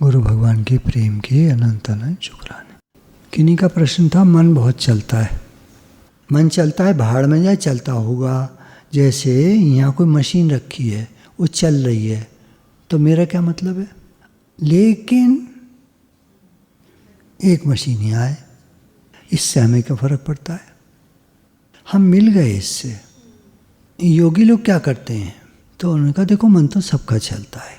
गुरु भगवान के प्रेम के अनंत अनंत शुक्राने। किन्हीं का प्रश्न था, मन बहुत चलता है, मन चलता है, भाड़ में जाए चलता होगा। जैसे यहाँ कोई मशीन रखी है, वो चल रही है, तो मेरा क्या मतलब है? लेकिन एक मशीन यहाँ है, इससे हमें क्या फर्क पड़ता है? हम मिल गए इससे। योगी लोग क्या करते हैं, तो उन्होंने कहा देखो मन तो सबका चलता है,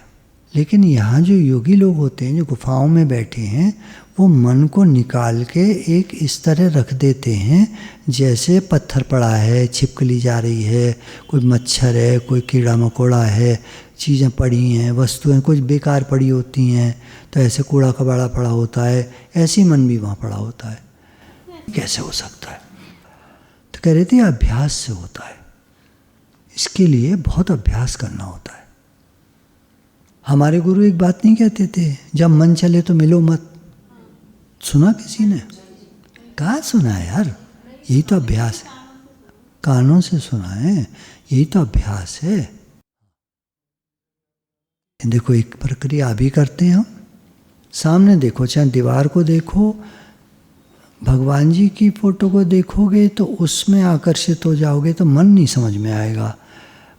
लेकिन यहाँ जो योगी लोग होते हैं, जो गुफाओं में बैठे हैं, वो मन को निकाल के एक इस तरह रख देते हैं जैसे पत्थर पड़ा है, छिपकली जा रही है, कोई मच्छर है, कोई कीड़ा मकोड़ा है, चीज़ें पड़ी हैं, वस्तुएं कुछ बेकार पड़ी होती हैं, तो ऐसे कूड़ा कबाड़ा पड़ा होता है, ऐसी मन भी वहाँ पड़ा होता है। कैसे हो सकता है? तो कह रहे थे अभ्यास से होता है, इसके लिए बहुत अभ्यास करना होता है। हमारे गुरु एक बात नहीं कहते थे, जब मन चले तो मिलो मत। सुना किसी ने? कहाँ सुना है यार? यही तो अभ्यास है, कानों से सुना है, यही तो अभ्यास है। देखो एक प्रक्रिया अभी करते हैं हम, सामने देखो, चाहे दीवार को देखो, भगवान जी की फोटो को देखोगे तो उसमें आकर्षित हो जाओगे, तो मन नहीं समझ में आएगा।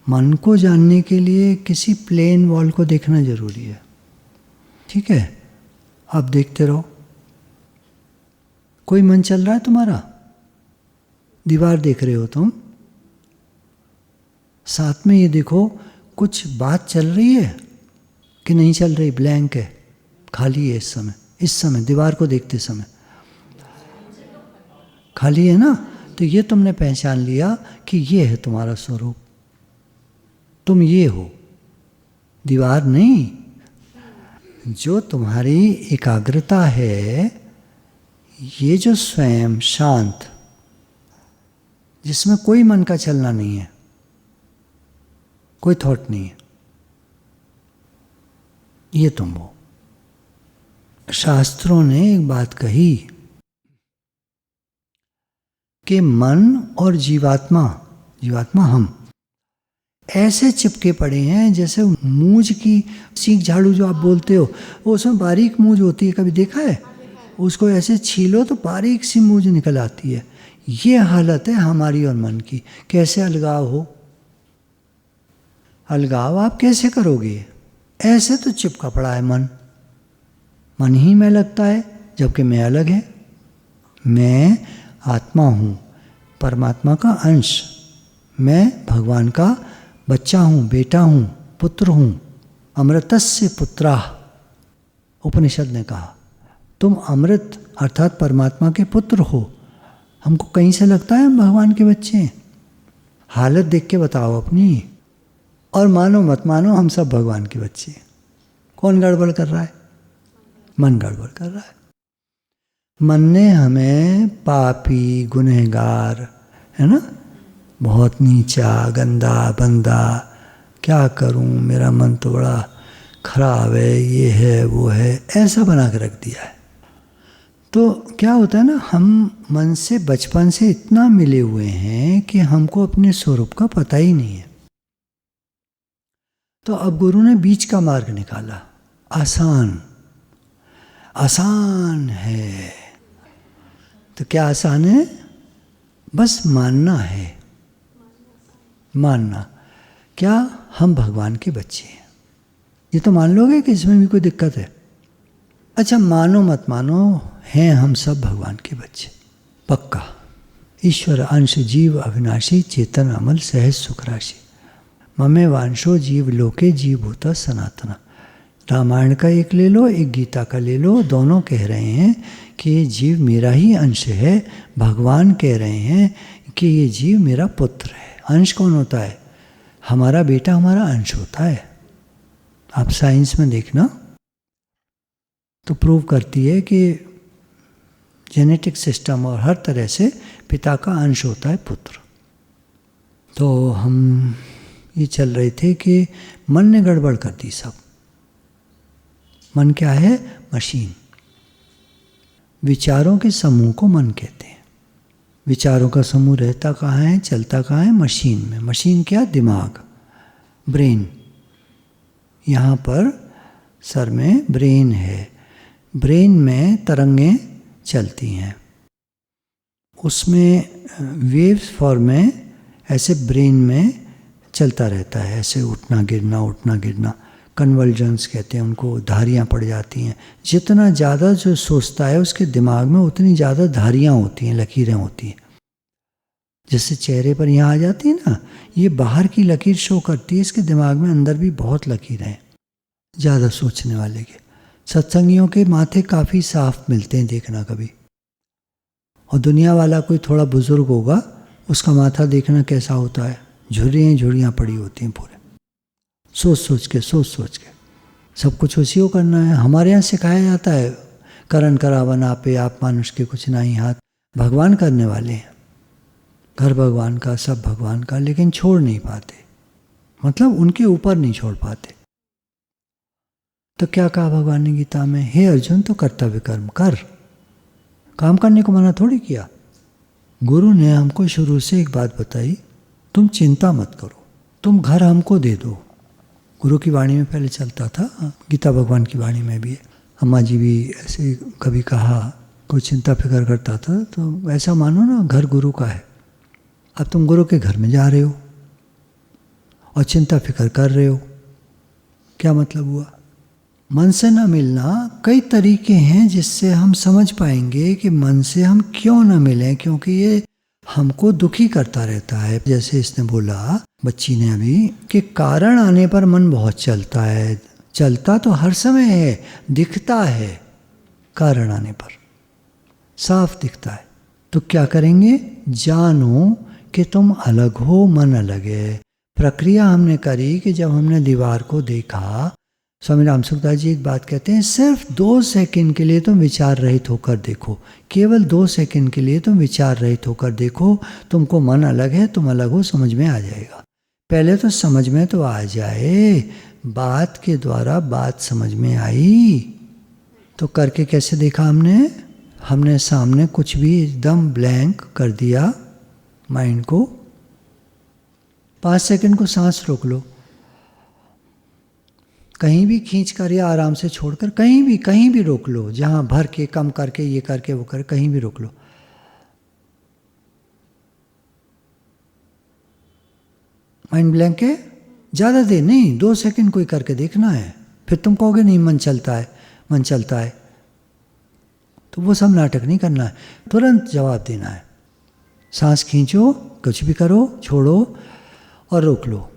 मन को जानने के लिए किसी प्लेन वॉल को देखना जरूरी है, ठीक है? आप देखते रहो, कोई मन चल रहा है तुम्हारा, दीवार देख रहे हो तुम, साथ में ये देखो कुछ बात चल रही है कि नहीं चल रही, ब्लैंक है, खाली है इस समय दीवार को देखते समय खाली है ना। तो ये तुमने पहचान लिया कि ये है तुम्हारा स्वरूप, तुम ये हो, दीवार नहीं। जो तुम्हारी एकाग्रता है, ये जो स्वयं शांत, जिसमें कोई मन का चलना नहीं है, कोई थॉट नहीं है, ये तुम हो। शास्त्रों ने एक बात कही कि मन और जीवात्मा हम ऐसे चिपके पड़े हैं जैसे मूंज की सीख झाड़ू जो आप बोलते हो, वो उसमें बारीक मूंज होती है, कभी देखा है? उसको ऐसे छीलो तो बारीक सी मूंज निकल आती है। ये हालत है हमारी और मन की। कैसे अलगाव हो? अलगाव आप कैसे करोगे? ऐसे तो चिपका पड़ा है मन ही में लगता है, जबकि मैं अलग है। मैं आत्मा हूँ, परमात्मा का अंश, मैं भगवान का बच्चा हूँ, बेटा हूँ, पुत्र हूँ। अमृतस्य पुत्राः, उपनिषद ने कहा तुम अमृत अर्थात परमात्मा के पुत्र हो। हमको कहीं से लगता है हम भगवान के बच्चे हैं? हालत देख के बताओ अपनी, और मानो मत मानो हम सब भगवान के बच्चे हैं। कौन गड़बड़ कर रहा है? मन गड़बड़ कर रहा है। मन ने हमें पापी, गुनहगार, है ना, बहुत नीचा, गंदा, बंदा, क्या करूं, मेरा मन तो बड़ा खराब है, ये है वो है, ऐसा बना के रख दिया है। तो क्या होता है ना, हम मन से बचपन से इतना मिले हुए हैं कि हमको अपने स्वरूप का पता ही नहीं है। तो अब गुरु ने बीच का मार्ग निकाला, आसान है। तो क्या आसान है? बस मानना है। मानना क्या? हम भगवान के बच्चे हैं, ये तो मान लोगे कि इसमें भी कोई दिक्कत है? अच्छा मानो मत मानो, हैं हम सब भगवान के बच्चे, पक्का। ईश्वर अंश जीव अविनाशी, चेतन अमल सहज सुख राशि, ममे वांशो जीव लोके जीव भूता सनातना। रामायण का एक ले लो, एक गीता का ले लो, दोनों कह रहे हैं कि ये जीव मेरा ही अंश है। भगवान कह रहे हैं कि ये जीव मेरा पुत्र है। अंश कौन होता है? हमारा बेटा हमारा अंश होता है। आप साइंस में देखना तो प्रूव करती है कि जेनेटिक सिस्टम और हर तरह से पिता का अंश होता है पुत्र। तो हम ये चल रहे थे कि मन ने गड़बड़ कर दी सब। मन क्या है? मशीन। विचारों के समूह को मन कहते हैं। विचारों का समूह रहता कहाँ है, चलता कहाँ है? मशीन में। मशीन क्या? दिमाग, ब्रेन। यहाँ पर सर में ब्रेन है, ब्रेन में तरंगें चलती हैं, उसमें वेव्स फॉर्म में ऐसे ब्रेन में चलता रहता है, ऐसे उठना गिरना, कन्वल्जन्स कहते हैं उनको, धारियाँ पड़ जाती हैं। जितना ज़्यादा जो सोचता है उसके दिमाग में उतनी ज़्यादा धारियाँ होती हैं, लकीरें होती हैं। जैसे चेहरे पर यहाँ आ जाती है ना, ये बाहर की लकीर शो करती है, इसके दिमाग में अंदर भी बहुत लकीरें हैं ज़्यादा सोचने वाले के। सत्संगियों के माथे काफ़ी साफ मिलते हैं, देखना कभी। और दुनिया वाला कोई थोड़ा बुजुर्ग होगा, उसका माथा देखना कैसा होता है, झुर्रियाँ पड़ी होती हैं पूरे, सोच सोच के सब कुछ उसी को करना है। हमारे यहाँ सिखाया जाता है, करन करावन आपे, आप मानुष के कुछ नहीं हाथ। भगवान करने वाले हैं, घर भगवान का, सब भगवान का, लेकिन छोड़ नहीं पाते, मतलब उनके ऊपर नहीं छोड़ पाते। तो क्या कहा भगवान ने गीता में, हे अर्जुन तो कर्तव्य कर्म कर, काम करने को मना थोड़ी किया। गुरु ने हमको शुरू से एक बात बताई, तुम चिंता मत करो, तुम घर हमको दे दो। गुरु की वाणी में पहले चलता था, गीता भगवान की वाणी में भी है। अम्मा जी भी ऐसे कभी कहा, कोई चिंता फिक्र करता था तो ऐसा मानो ना घर गुरु का है। अब तुम गुरु के घर में जा रहे हो और चिंता फिक्र कर रहे हो, क्या मतलब हुआ? मन से न मिलना, कई तरीके हैं जिससे हम समझ पाएंगे कि मन से हम क्यों न मिलें, क्योंकि ये हमको दुखी करता रहता है। जैसे इसने बोला, बच्ची ने अभी, कि कारण आने पर मन बहुत चलता है। चलता तो हर समय है, दिखता है कारण आने पर, साफ दिखता है। तो क्या करेंगे? जानो कि तुम अलग हो, मन अलग है। प्रक्रिया हमने करी कि जब हमने दीवार को देखा, स्वामी राम सुखदास जी एक बात कहते हैं, सिर्फ 2 सेकंड के लिए तुम विचार रहित होकर देखो, केवल 2 सेकंड के लिए तुम विचार रहित होकर देखो, तुमको मन अलग है, तुम अलग हो, समझ में आ जाएगा। पहले तो समझ में तो आ जाए, बात के द्वारा बात समझ में आई। तो करके कैसे देखा हमने सामने कुछ भी एकदम ब्लैंक कर दिया माइंड को। 5 सेकंड को सांस रोक लो, कहीं भी खींच कर या आराम से छोड़कर, कहीं भी रोक लो, जहाँ भर के, कम करके, ये करके, वो करके, कहीं भी रोक लो। माइंड ब्लैंक है, ज़्यादा देर नहीं, 2 सेकंड कोई करके देखना है। फिर तुम कहोगे नहीं मन चलता है, तो वो सब नाटक नहीं करना है, तुरंत जवाब देना है। सांस खींचो, कुछ भी करो, छोड़ो और रोक लो।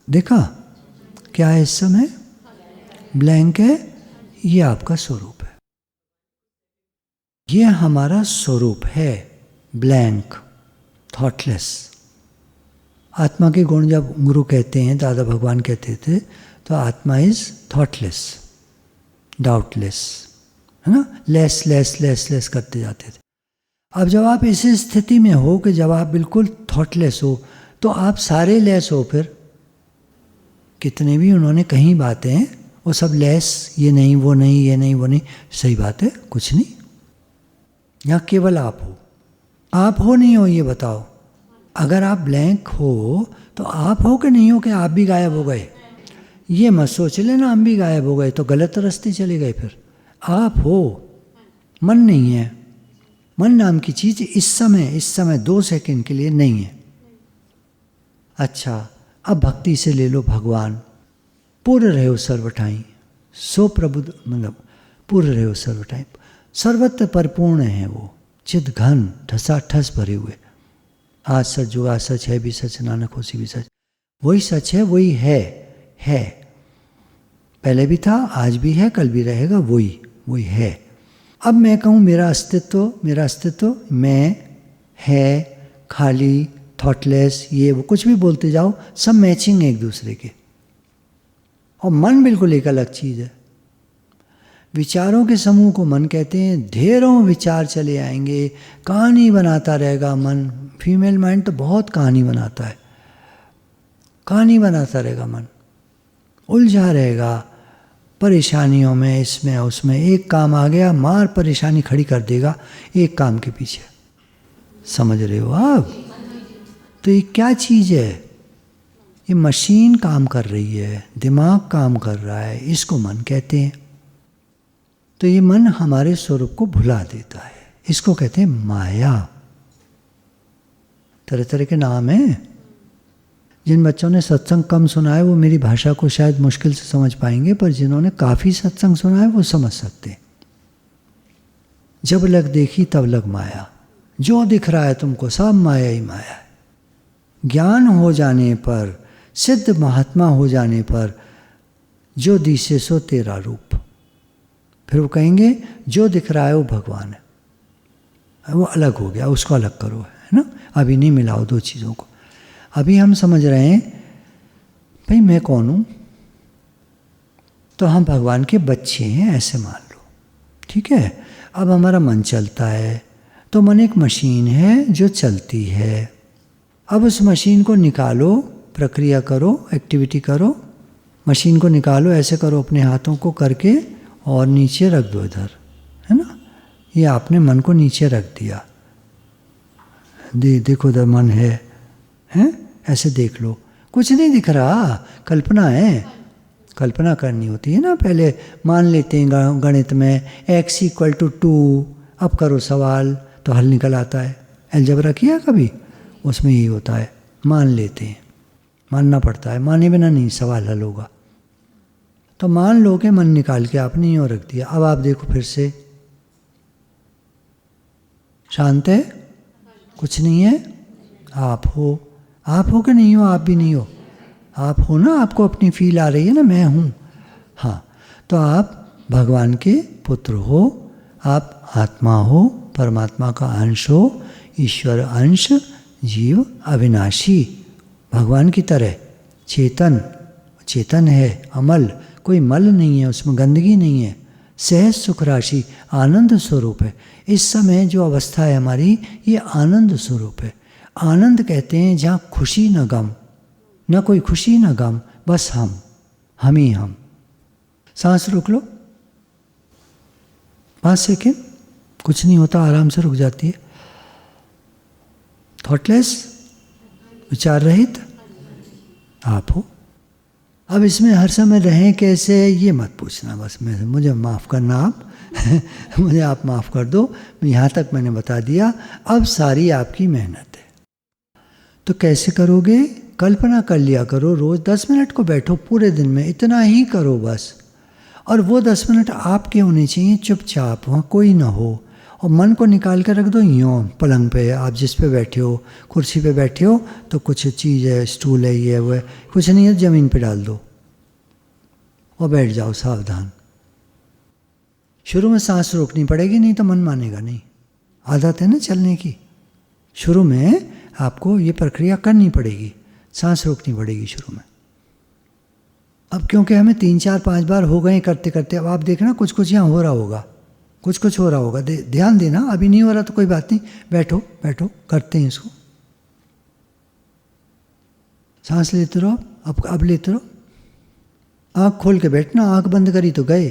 देखा क्या है? इस समय ब्लैंक है, ये आपका स्वरूप है, ये हमारा स्वरूप है, ब्लैंक, थॉटलेस। आत्मा के गुण जब गुरु कहते हैं, दादा भगवान कहते थे, तो आत्मा इज थॉटलेस, डाउटलेस, है ना, लेस करते जाते थे। अब जब आप इस स्थिति में हो कि जब आप बिल्कुल थॉटलेस हो, तो आप सारे लेस हो। फिर कितने भी उन्होंने कहीं बातें, वो सब लेस, ये नहीं वो नहीं, ये नहीं वो नहीं, सही बात है, कुछ नहीं। यहाँ केवल आप हो नहीं हो, ये बताओ। अगर आप ब्लैंक हो तो आप हो कि नहीं हो, कि आप भी गायब हो गए? ये मत सोच लेना हम भी गायब हो गए तो गलत रास्ते चले गए। फिर आप हो, मन नहीं है। मन नाम की चीज इस समय 2 सेकंड के लिए नहीं है। अच्छा, अब भक्ति से ले लो भगवान। पूर्ण रहो सर्वठाई, सो प्रबुद्ध, मतलब पूर्ण रहो सर्वठाई, सर्वत्र परिपूर्ण है वो, चिद घन ठसाठस भरे हुए। आज सच जो आज सच है भी सच, नानक होसी भी सच। वही सच है, वही है। पहले भी था, आज भी है, कल भी रहेगा, वही है। अब मैं कहूँ मेरा अस्तित्व मैं है, खाली, थॉटलेस, ये वो कुछ भी बोलते जाओ, सब मैचिंग है एक दूसरे के। और मन बिल्कुल एक अलग चीज़ है। विचारों के समूह को मन कहते हैं। ढेरों विचार चले आएंगे, कहानी बनाता रहेगा मन। फीमेल माइंड तो बहुत कहानी बनाता है, कहानी बनाता रहेगा मन, उलझा रहेगा परेशानियों में, इसमें उसमें। एक काम आ गया, मार परेशानी खड़ी कर देगा एक काम के पीछे। समझ रहे हो आप? तो ये क्या चीज़ है? ये मशीन काम कर रही है, दिमाग काम कर रहा है, इसको मन कहते हैं। तो ये मन हमारे स्वरूप को भुला देता है, इसको कहते हैं माया। तरह तरह के नाम हैं। जिन बच्चों ने सत्संग कम सुना है वो मेरी भाषा को शायद मुश्किल से समझ पाएंगे, पर जिन्होंने काफ़ी सत्संग सुना है वो समझ सकते हैं। जब लग देखी तब लग माया, जो दिख रहा है तुमको सब माया ही माया है। ज्ञान हो जाने पर, सिद्ध महात्मा हो जाने पर, जो दिसे सो तेरा रूप। फिर वो कहेंगे जो दिख रहा है वो भगवान है, वो अलग हो गया, उसको अलग करो, है ना। अभी नहीं मिलाओ दो चीज़ों को। अभी हम समझ रहे हैं भाई मैं कौन हूँ, तो हम भगवान के बच्चे हैं ऐसे मान लो, ठीक है। अब हमारा मन चलता है, तो मन एक मशीन है जो चलती है। अब उस मशीन को निकालो, प्रक्रिया करो, एक्टिविटी करो, मशीन को निकालो, ऐसे करो अपने हाथों को करके और नीचे रख दो इधर, है ना। ये आपने मन को नीचे रख दिया, देखो उधर मन है, हैं, ऐसे देख लो। कुछ नहीं दिख रहा, कल्पना है, कल्पना करनी होती है ना। पहले मान लेते हैं गणित में x = 2, अब करो सवाल तो हल निकल आता है। अलजेब्रा किया कभी, उसमें यही होता है, मान लेते हैं, मानना पड़ता है, माने बिना नहीं सवाल हल होगा। तो मान लो कि मन निकाल के आपने यूँ रख दिया। अब आप देखो फिर से, शांत है, कुछ नहीं है, आप हो कि नहीं हो, आप भी नहीं हो, आप हो ना, आपको अपनी फील आ रही है ना, मैं हूँ। हाँ, तो आप भगवान के पुत्र हो, आप आत्मा हो, परमात्मा का अंश हो, ईश्वर अंश, जीव अविनाशी, भगवान की तरह चेतन, चेतन है, अमल, कोई मल नहीं है उसमें, गंदगी नहीं है, सहज सुख राशि, आनंद स्वरूप है। इस समय जो अवस्था है हमारी, ये आनंद स्वरूप है। आनंद कहते हैं जहाँ खुशी न गम, न कोई खुशी न गम, बस हम ही हम। सांस रोक लो 5 सेकेंड, कुछ नहीं होता, आराम से रुक जाती है। थॉटलेस, विचार रहित आप हो। अब इसमें हर समय रहें कैसे ये मत पूछना, बस मुझे माफ़ करना आप मुझे आप माफ़ कर दो, यहाँ तक मैंने बता दिया। अब सारी आपकी मेहनत है। तो कैसे करोगे? कल्पना कर लिया करो, रोज़ 10 मिनट को बैठो, पूरे दिन में इतना ही करो बस। और वो 10 मिनट आपके होने चाहिए, चुपचाप, वहाँ कोई ना हो। और मन को निकाल कर रख दो यूँ पलंग पे, आप जिस पे बैठे हो, कुर्सी पे बैठे हो तो कुछ चीज़ है, स्टूल है, ये वो है, कुछ नहीं है, ज़मीन पे डाल दो और बैठ जाओ सावधान। शुरू में सांस रोकनी पड़ेगी, नहीं तो मन मानेगा नहीं। आदत है ना चलने की, शुरू में आपको ये प्रक्रिया करनी पड़ेगी, सांस रोकनी पड़ेगी शुरू में। अब क्योंकि हमें 3, 4, 5 बार हो गए करते करते, अब आप देखना कुछ कुछ यहाँ हो रहा होगा, कुछ कुछ हो रहा होगा, ध्यान देना। अभी नहीं हो रहा तो कोई बात नहीं, बैठो बैठो, करते हैं इसको। सांस लेते रहो, अब लेते रहो। आँख खोल के बैठना, आँख बंद करी तो गए।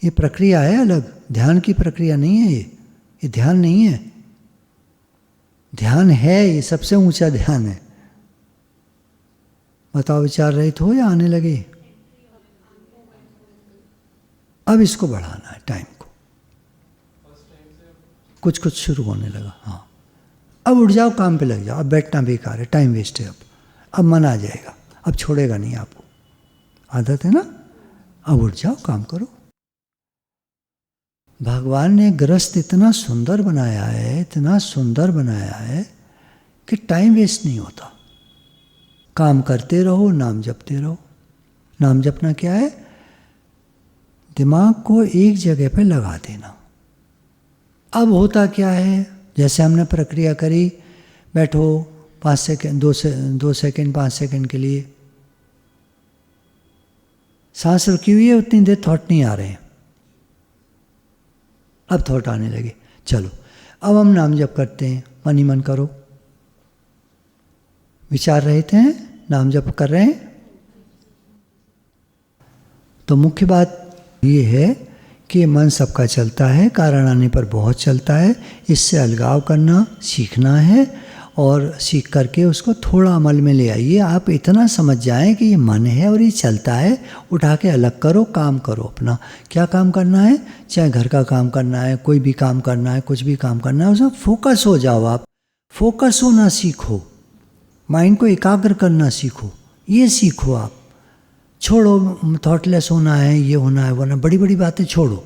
ये प्रक्रिया है अलग, ध्यान की प्रक्रिया नहीं है ये ध्यान नहीं है। ध्यान है, ये सबसे ऊंचा ध्यान है। बताओ विचार रहित हो या आने लगे? अब इसको बढ़ाना है टाइम को, कुछ कुछ शुरू होने लगा। हाँ, अब उठ जाओ, काम पे लग जाओ, अब बैठना बेकार है, टाइम वेस्ट है। अब मन आ जाएगा, अब छोड़ेगा नहीं आपको, आदत है ना। अब उठ जाओ, काम करो। भगवान ने गृहस्थ इतना सुंदर बनाया है, इतना सुंदर बनाया है कि टाइम वेस्ट नहीं होता। काम करते रहो, नाम जपते रहो। नाम जपना क्या है? दिमाग को एक जगह पे लगा देना। अब होता क्या है, जैसे हमने प्रक्रिया करी, बैठो 5 सेकेंड, 2 सेकेंड 5 सेकेंड के लिए सांस रुकी हुई है, उतनी देर थॉट नहीं आ रहे हैं। अब थॉट आने लगे, चलो अब हम नाम जप करते हैं, मन ही मन करो। विचार रहित हैं, नाम जप कर रहे हैं। तो मुख्य बात ये है कि मन सबका चलता है, कारण आने पर बहुत चलता है। इससे अलगाव करना सीखना है और सीख करके उसको थोड़ा अमल में ले आइए। आप इतना समझ जाएं कि ये मन है और ये चलता है, उठा के अलग करो, काम करो अपना। क्या काम करना है? चाहे घर का काम करना है, कोई भी काम करना है, कुछ भी काम करना है, उसमें फोकस हो जाओ। आप फोकस होना सीखो, माइंड को एकाग्र करना सीखो, ये सीखो आप। छोड़ो थॉटलेस होना है, ये होना है, वरना बड़ी बड़ी बातें छोड़ो,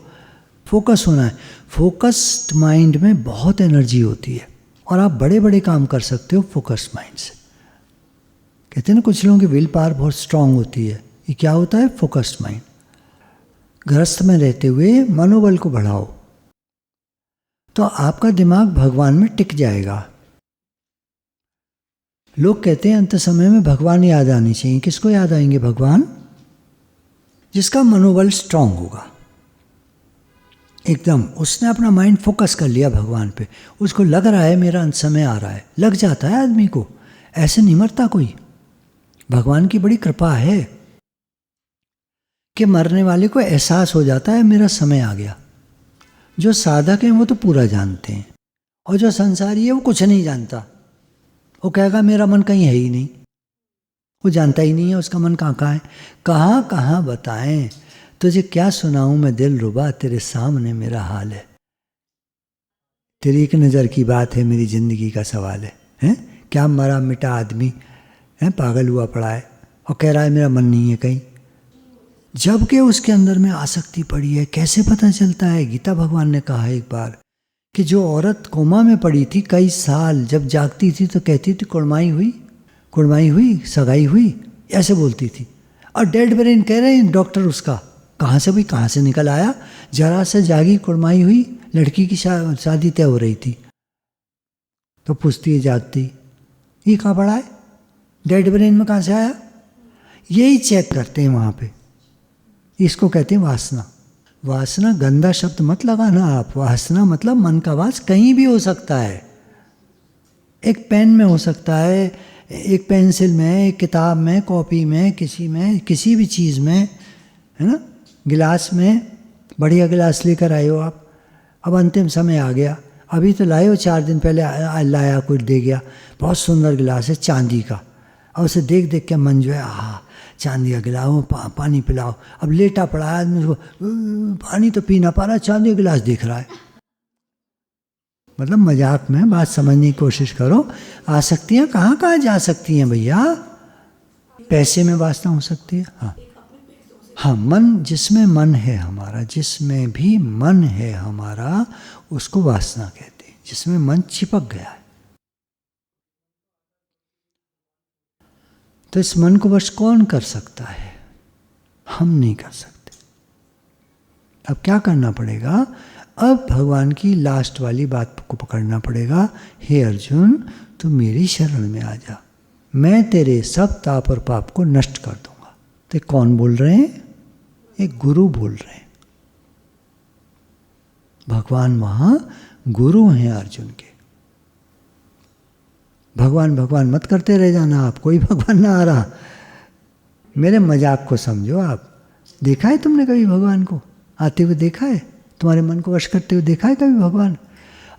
फोकस होना है। फोकस्ड माइंड में बहुत एनर्जी होती है और आप बड़े बड़े काम कर सकते हो फोकस्ड माइंड से। कहते हैं ना कुछ लोगों की विल पावर बहुत स्ट्रांग होती है। ये क्या होता है? Focused mind. गृहस्थ में रहते हुए मनोबल को बढ़ाओ तो आपका दिमाग भगवान में टिक जाएगा। लोग कहते हैं अंत समय में भगवान याद आनी चाहिए। किसको याद आएंगे भगवान? जिसका मनोबल स्ट्रांग होगा एकदम। उसने अपना माइंड फोकस कर लिया भगवान पे, उसको लग रहा है मेरा अंत समय आ रहा है। लग जाता है आदमी को, ऐसे नहीं मरता कोई। भगवान की बड़ी कृपा है कि मरने वाले को एहसास हो जाता है मेरा समय आ गया। जो साधक हैं वो तो पूरा जानते हैं, और जो संसारी है वो कुछ नहीं जानता। वो कहेगा मेरा मन कहीं है ही नहीं, वो जानता ही नहीं है उसका मन कहाँ कहाँ है। कहाँ कहाँ बताएं तुझे, क्या सुनाऊं मैं दिल रुबा, तेरे सामने मेरा हाल है। तेरी एक नज़र की बात है, मेरी ज़िंदगी का सवाल है। हैं? क्या मरा मिटा आदमी है, पागल हुआ पड़ा है और कह रहा है मेरा मन नहीं है कहीं, जबकि उसके अंदर में आसक्ति पड़ी है। कैसे पता चलता है? गीता भगवान ने कहा एक बार कि जो औरत कोमा में पड़ी थी कई साल, जब जागती थी तो कहती थी कुड़माई हुई, कुड़माई हुई, सगाई हुई, ऐसे बोलती थी। और डेड ब्रेन कह रहे हैं डॉक्टर उसका, कहाँ से भाई, कहाँ से निकल आया? जरा से जागी, कुड़माई हुई, लड़की की शादी तय हो रही थी। तो पूछती है जागती, ये कहाँ पड़ा है? डेड ब्रेन में कहाँ से आया? यही चेक करते हैं वहाँ पे। इसको कहते हैं वासना। वासना गंदा शब्द मत लगाना आप। वासना मतलब मन का वास कहीं भी हो सकता है। एक पेन में हो सकता है, एक पेंसिल में, एक किताब में, कॉपी में, किसी भी चीज़ में, है ना। गिलास में, बढ़िया गिलास लेकर आए हो आप, अब अंतिम समय आ गया, अभी तो लाए हो 4 दिन पहले लाया, कोई दे गया, बहुत सुंदर गिलास है चांदी का, और उसे देख देख के मन जो है चांदी का गिलास, पानी पिलाओ। अब लेटा पड़ा है आदमी, उसको पानी तो पी ना पा रहा, चांदी का गिलास दिख रहा है। मतलब मजाक में बात समझने की कोशिश करो। आसक्तियाँ कहाँ कहाँ जा सकती हैं भैया? पैसे में वासना हो सकती है। हाँ, मन, जिसमें मन है हमारा, जिसमें भी मन है हमारा, उसको वासना कहते हैं, जिसमें मन चिपक गया है। तो इस मन को वश कौन कर सकता है? हम नहीं कर सकते। अब क्या करना पड़ेगा? अब भगवान की लास्ट वाली बात को पकड़ना पड़ेगा। हे अर्जुन, तू मेरी शरण में आ जा, मैं तेरे सब ताप और पाप को नष्ट कर दूंगा। तो कौन बोल रहे हैं? एक गुरु बोल रहे हैं। भगवान वहां गुरु हैं अर्जुन के। भगवान भगवान मत करते रह जाना आप, कोई भगवान ना आ रहा। मेरे मजाक को समझो आप। देखा है तुमने कभी भगवान को आते हुए? देखा है? तुम्हारे मन को वश करते हुए देखा है कभी भगवान?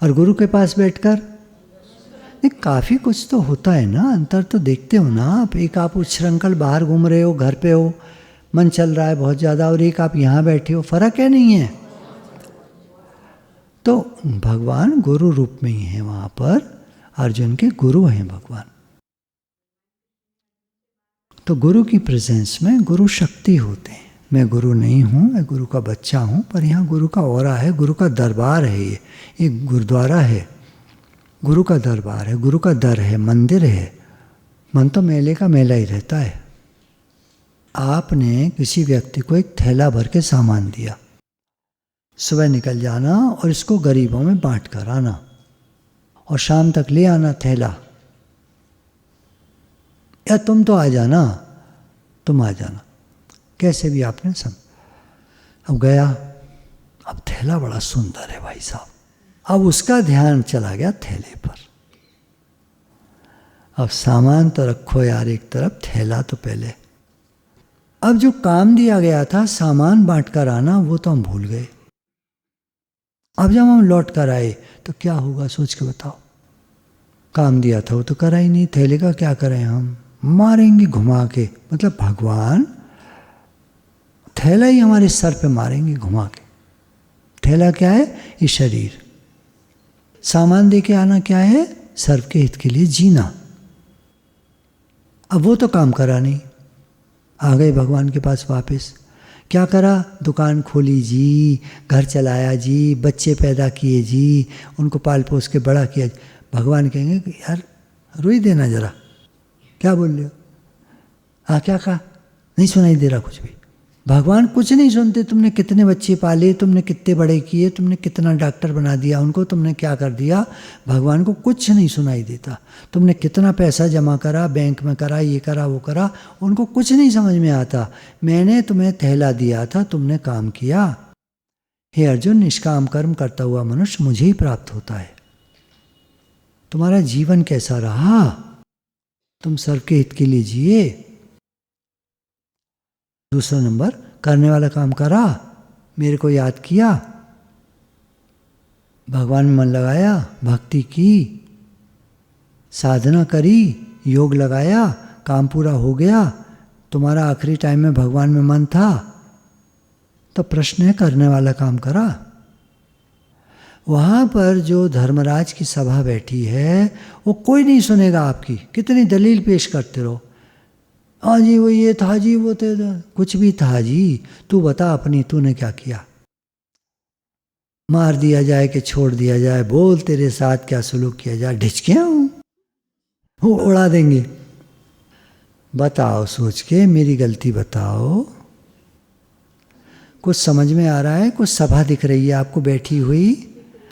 और गुरु के पास बैठकर नहीं, काफ़ी कुछ तो होता है ना, अंतर तो देखते हो ना आप। एक आप उच्छृंखल बाहर घूम रहे हो, घर पे हो, मन चल रहा है बहुत ज़्यादा, और एक आप यहाँ बैठे हो, फर्क है नहीं है? तो भगवान गुरु रूप में ही है वहाँ पर, अर्जुन के गुरु हैं भगवान। तो गुरु की प्रेजेंस में गुरु शक्ति होते हैं। मैं गुरु नहीं हूँ, मैं गुरु का बच्चा हूँ, पर यहाँ गुरु का औरा है, गुरु का दरबार है। ये गुरुद्वारा है, गुरु का दरबार है, गुरु का दर है, मंदिर है। मन तो मेले का मेला ही रहता है। आपने किसी व्यक्ति को एक थैला भर के सामान दिया, सुबह निकल जाना और इसको गरीबों में बांट कर आना, और शाम तक ले आना थैला, या तुम तो आ जाना, तुम आ जाना, कैसे भी आपने अब गया। अब थैला बड़ा सुंदर है भाई साहब, अब उसका ध्यान चला गया थैले पर। अब सामान तो रखो यार एक तरफ, थैला तो पहले। अब जो काम दिया गया था सामान बांट कर आना, वो तो हम भूल गए। अब जब हम लौट कर आए तो क्या होगा सोच के बताओ। काम दिया था वो तो करा ही नहीं, थैले का क्या करें हम, मारेंगे घुमा के। मतलब भगवान थैला ही हमारे सर पे मारेंगे घुमा के। थैला क्या है? ये शरीर। सामान दे के आना क्या है? सर्व के हित के लिए जीना। अब वो तो काम करा नहीं, आ गए भगवान के पास वापस। क्या करा? दुकान खोली जी, घर चलाया जी, बच्चे पैदा किए जी, उनको पाल पोस के बड़ा किया। भगवान कहेंगे कि यार रोई देना जरा, क्या बोल रहे हो? हाँ क्या कहा? नहीं सुनाई दे रहा कुछ भी। भगवान कुछ नहीं सुनते। तुमने कितने बच्चे पाले, तुमने कितने बड़े किए, तुमने कितना डॉक्टर बना दिया उनको, तुमने क्या कर दिया, भगवान को कुछ नहीं सुनाई देता। तुमने कितना पैसा जमा करा, बैंक में करा, ये करा वो करा, उनको कुछ नहीं समझ में आता। मैंने तुम्हें थैला दिया था, तुमने काम किया। हे अर्जुन, निष्काम कर्म करता हुआ मनुष्य मुझे ही प्राप्त होता है। तुम्हारा जीवन कैसा रहा? तुम सर्व के हित के लिए जिए। दूसरा नंबर, करने वाला काम करा, मेरे को याद किया, भगवान में मन लगाया, भक्ति की, साधना करी, योग लगाया, काम पूरा हो गया, तुम्हारा आखिरी टाइम में भगवान में मन था। तो प्रश्न है, करने वाला काम करा। वहाँ पर जो धर्मराज की सभा बैठी है वो कोई नहीं सुनेगा आपकी, कितनी दलील पेश करते रहो। हाँ जी वो ये था जी, वो तो कुछ भी था जी, तू बता अपनी, तूने क्या किया। मार दिया जाए कि छोड़ दिया जाए, बोल तेरे साथ क्या सुलूक किया जाए, ढिचकियाँ वो उड़ा देंगे। बताओ सोच के, मेरी गलती बताओ। कुछ समझ में आ रहा है? कुछ सभा दिख रही है आपको बैठी हुई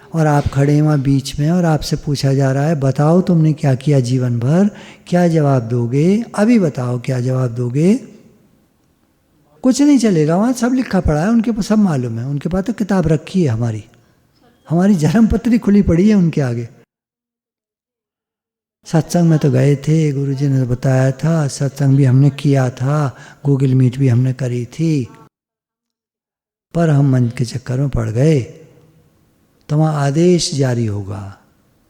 और आप खड़े हैं वहाँ बीच में और आपसे पूछा जा रहा है बताओ तुमने क्या किया जीवन भर, क्या जवाब दोगे? अभी बताओ क्या जवाब दोगे? कुछ नहीं चलेगा, वहाँ सब लिखा पड़ा है, उनके पास सब मालूम है, उनके पास तो किताब रखी है, हमारी जन्मपत्री खुली पड़ी है उनके आगे। सत्संग में तो गए थे, गुरुजी ने बताया था, सत्संग भी हमने किया था, गूगल मीट भी हमने करी थी, पर हम मन के चक्कर में पड़ गए। तो वहाँ आदेश जारी होगा,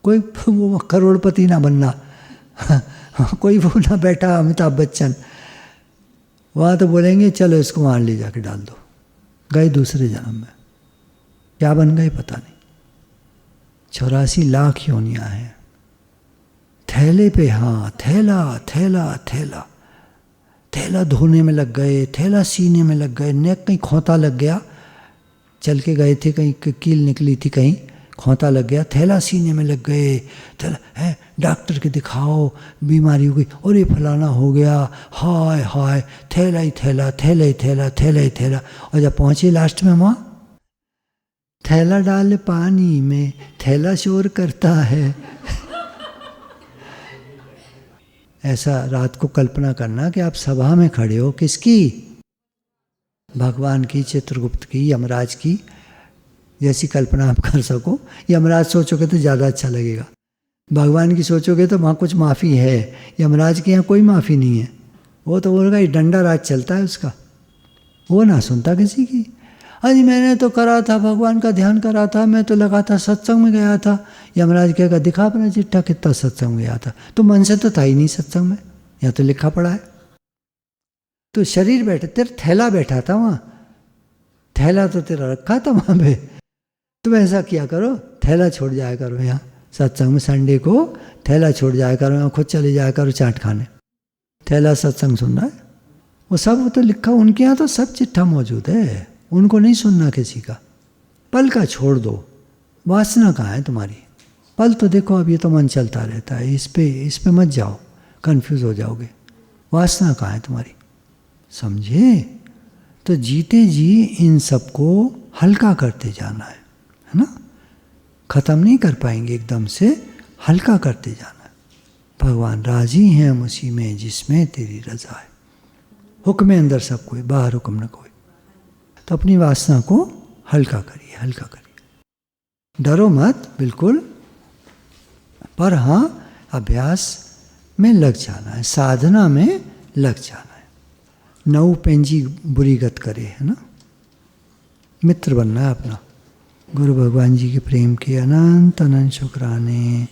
कोई वो करोड़पति ना बनना कोई वो ना बैठा अमिताभ बच्चन, वहाँ तो बोलेंगे चलो इसको वहाँ ले जाके डाल दो। गए दूसरे जन्म में, क्या बन गए पता नहीं। 84 लाख योनियाँ हैं। थैले पे, हाँ थैला थैला थैला थैला धोने में लग गए, थैला सीने में लग गए, नेक कहीं खोता लग गया, चल के गए थे कहीं कील निकली थी, कहीं खोता लग गया, थैला सीने में लग गए, थैला है, डॉक्टर के दिखाओ, बीमारी हो गई, और ये फलाना हो गया, हाय हाय, थैला ही थैला, थैला ही थैला, थैला ही थैला। और जब पहुँचे लास्ट में वहाँ, थैला डाल पानी में, थैला शोर करता है ऐसा रात को कल्पना करना कि आप सभा में खड़े हो, किसकी? भगवान की, चित्रगुप्त की, यमराज की, जैसी कल्पना आप कर सको। यमराज सोचोगे तो ज़्यादा अच्छा लगेगा, भगवान की सोचोगे तो वहाँ कुछ माफ़ी है, यमराज के यहाँ कोई माफ़ी नहीं है। वो तो बोलेगा ये डंडा राज चलता है उसका, वो ना सुनता किसी की। हाँ जी मैंने तो करा था, भगवान का ध्यान करा था, मैं तो लगा था, सत्संग में गया था। यमराज कहेगा दिखा अपना चिट्ठा, कितना सत्संग में गया था, तो मन से तो था ही नहीं सत्संग में, यहाँ तो लिखा पड़ा है। तो शरीर बैठा, तेरा थैला बैठा था वहाँ, थैला तो तेरा रखा था वहाँ पे। तुम ऐसा किया करो, थैला छोड़ जाया करो यहाँ सत्संग में, संडे को थैला छोड़ जाया करो, यहाँ खुद चले जाया करो चाट खाने, थैला सत्संग सुनना है। वो सब तो लिखा, उनके यहाँ तो सब चिट्ठा मौजूद है, उनको नहीं सुनना किसी का। पल का छोड़ दो, वासना कहाँ है तुम्हारी? पल तो देखो, अब ये तो मन चलता रहता है, इस पे मत जाओ, कंफ्यूज हो जाओगे। वासना कहाँ है तुम्हारी? समझे? तो जीते जी इन सबको हल्का करते जाना है ना? ख़त्म नहीं कर पाएंगे एकदम से, हल्का करते जाना है। भगवान राजी हैं हम उसी में जिसमें तेरी रज़ा है। हुक्म है अंदर सब कोई, बाहर हुक्म न कोई। तो अपनी वासना को हल्का करिए, हल्का करिए, डरो मत बिल्कुल, पर हाँ अभ्यास में लग जाना है, साधना में लग जाना है। नऊ पेंजी बुरी गत करे, है ना? मित्र बनना है अपना। गुरु भगवान जी के प्रेम के अनंत अनंत शुक्राने।